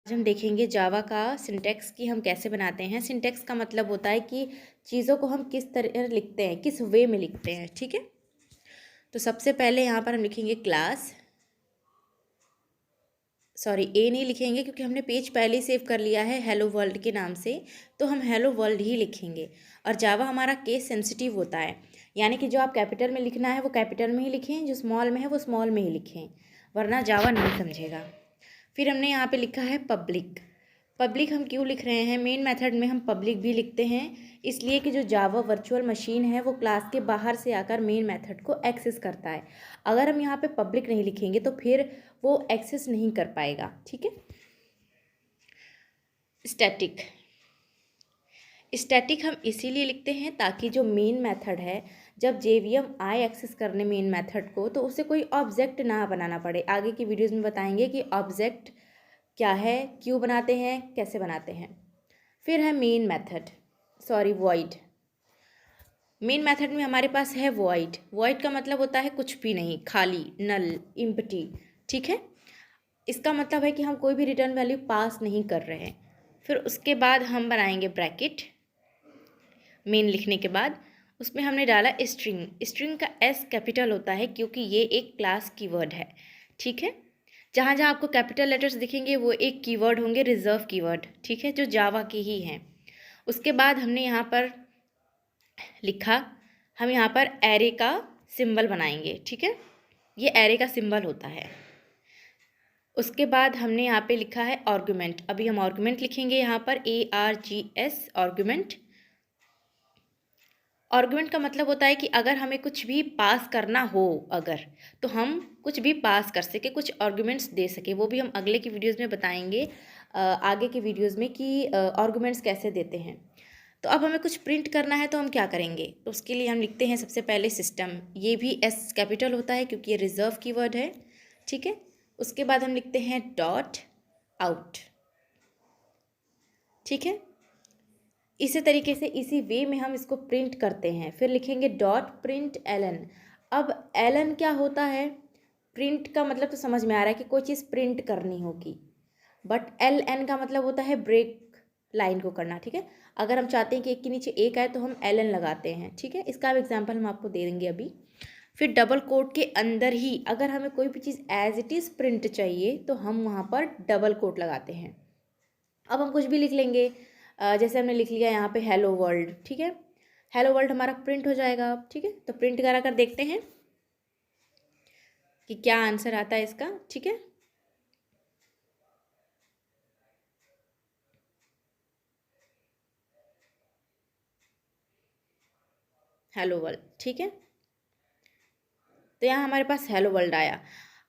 आज हम देखेंगे जावा का सिंटैक्स कि हम कैसे बनाते हैं। सिंटैक्स का मतलब होता है कि चीज़ों को हम किस तरह लिखते हैं, किस वे में लिखते हैं। ठीक है, तो सबसे पहले यहाँ पर हम लिखेंगे क्लास, सॉरी ए नहीं लिखेंगे क्योंकि हमने पेज पहले ही सेव कर लिया है हेलो वर्ल्ड के नाम से, तो हम हेलो वर्ल्ड ही लिखेंगे। और जावा हमारा केस सेंसिटिव होता है, यानी कि जो आप कैपिटल में लिखना है वो कैपिटल में ही लिखें, जो स्मॉल में है वो स्मॉल में ही लिखें, वरना जावा नहीं समझेगा। फिर हमने यहाँ पे लिखा है पब्लिक। पब्लिक हम क्यों लिख रहे हैं, मेन मेथड में हम पब्लिक भी लिखते हैं इसलिए कि जो जावा वर्चुअल मशीन है वो क्लास के बाहर से आकर मेन मेथड को एक्सेस करता है। अगर हम यहाँ पे पब्लिक नहीं लिखेंगे तो फिर वो एक्सेस नहीं कर पाएगा। ठीक है। स्टैटिक, स्टैटिक हम इसीलिए लिखते हैं ताकि जो मेन मेथड है जब जेवीएम आए एक्सेस करने मेन मेथड को तो उसे कोई ऑब्जेक्ट ना बनाना पड़े। आगे की वीडियोज़ में बताएंगे कि ऑब्जेक्ट क्या है, क्यों बनाते हैं, कैसे बनाते हैं। फिर है main method, sorry void. Main method में हमारे पास है वॉइड। वॉइड का मतलब होता है कुछ भी नहीं, खाली, नल, इम्प्टी। ठीक है, इसका मतलब है कि हम कोई भी रिटर्न वैल्यू पास नहीं कर रहे हैं। फिर उसके बाद हम बनाएंगे ब्रैकेट। मेन लिखने के बाद उसमें हमने डाला स्ट्रिंग। स्ट्रिंग का एस कैपिटल होता है क्योंकि ये एक क्लास कीवर्ड है। ठीक है, जहाँ जहाँ आपको कैपिटल लेटर्स दिखेंगे वो एक कीवर्ड होंगे, रिजर्व कीवर्ड। ठीक है, जो जावा के ही हैं। उसके बाद हमने यहाँ पर लिखा, हम यहाँ पर एरे का सिंबल बनाएंगे। ठीक है, ये एरे का सिंबल होता है। उसके बाद हमने यहाँ पे लिखा है आर्गुमेंट। अभी हम आर्गुमेंट लिखेंगे यहाँ पर ARGS, आर्गुमेंट। आर्गुमेंट का मतलब होता है कि अगर हमें कुछ भी पास करना हो अगर, तो हम कुछ भी पास कर सके, कुछ आर्गुमेंट्स दे सके। वो भी हम अगले की वीडियोज़ में बताएंगे, आगे की वीडियोज़ में कि आर्गुमेंट्स कैसे देते हैं। तो अब हमें कुछ प्रिंट करना है तो हम क्या करेंगे, तो उसके लिए हम लिखते हैं सबसे पहले सिस्टम। ये भी एस कैपिटल होता है क्योंकि ये रिजर्व कीवर्ड है। ठीक है, उसके बाद हम लिखते हैं डॉट आउट। ठीक है, इसी तरीके से इसी वे में हम इसको प्रिंट करते हैं। फिर लिखेंगे डॉट प्रिंट एलन। अब एलन क्या होता है, प्रिंट का मतलब तो समझ में आ रहा है कि कोई चीज़ प्रिंट करनी होगी, बट LN का मतलब होता है ब्रेक लाइन को करना। ठीक है, अगर हम चाहते हैं कि एक के नीचे एक आए तो हम LN लगाते हैं। ठीक है, इसका भी एग्जाम्पल हम आपको दे देंगे अभी। फिर डबल कोट के अंदर ही अगर हमें कोई भी चीज़ एज इट इज़ प्रिंट चाहिए तो हम वहाँ पर डबल कोट लगाते हैं। अब हम कुछ भी लिख लेंगे, जैसे हमने लिख लिया यहाँ पे हेलो वर्ल्ड। ठीक है, हेलो वर्ल्ड हमारा प्रिंट हो जाएगा अब। ठीक है, तो प्रिंट करा कर देखते हैं कि क्या आंसर आता है इसका। ठीक है, हेलो वर्ल्ड। ठीक है, तो यहाँ हमारे पास हेलो वर्ल्ड आया।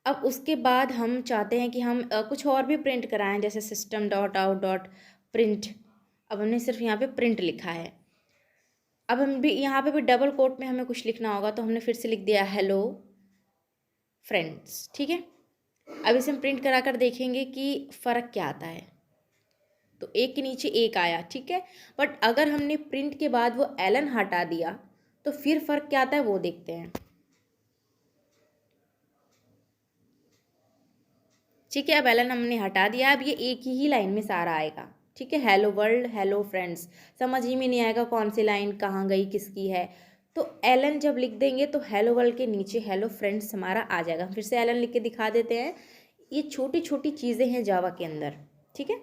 अब उसके बाद हम चाहते हैं कि हम कुछ और भी प्रिंट कराएं, जैसे system dot out dot print. अब हमने सिर्फ यहाँ पे प्रिंट लिखा है। अब हम भी यहाँ पे भी डबल कोट में हमें कुछ लिखना होगा तो हमने फिर से लिख दिया हेलो फ्रेंड्स। ठीक है, अब इसे हम प्रिंट करा कर देखेंगे कि फ़र्क क्या आता है। तो एक के नीचे एक आया। ठीक है, बट अगर हमने प्रिंट के बाद वो एलन हटा दिया तो फिर फ़र्क क्या आता है वो देखते हैं। ठीक है, अब एलन हमने हटा दिया। अब ये एक ही लाइन में सारा आएगा। ठीक है, हेलो वर्ल्ड, हेलो फ्रेंड्स, समझ ही में नहीं आएगा कौन सी लाइन कहाँ गई, किसकी है। तो एलन जब लिख देंगे तो हेलो वर्ल्ड के नीचे हेलो फ्रेंड्स हमारा आ जाएगा। फिर से एलन लिख के दिखा देते हैं। ये छोटी छोटी चीज़ें हैं जावा के अंदर। ठीक है,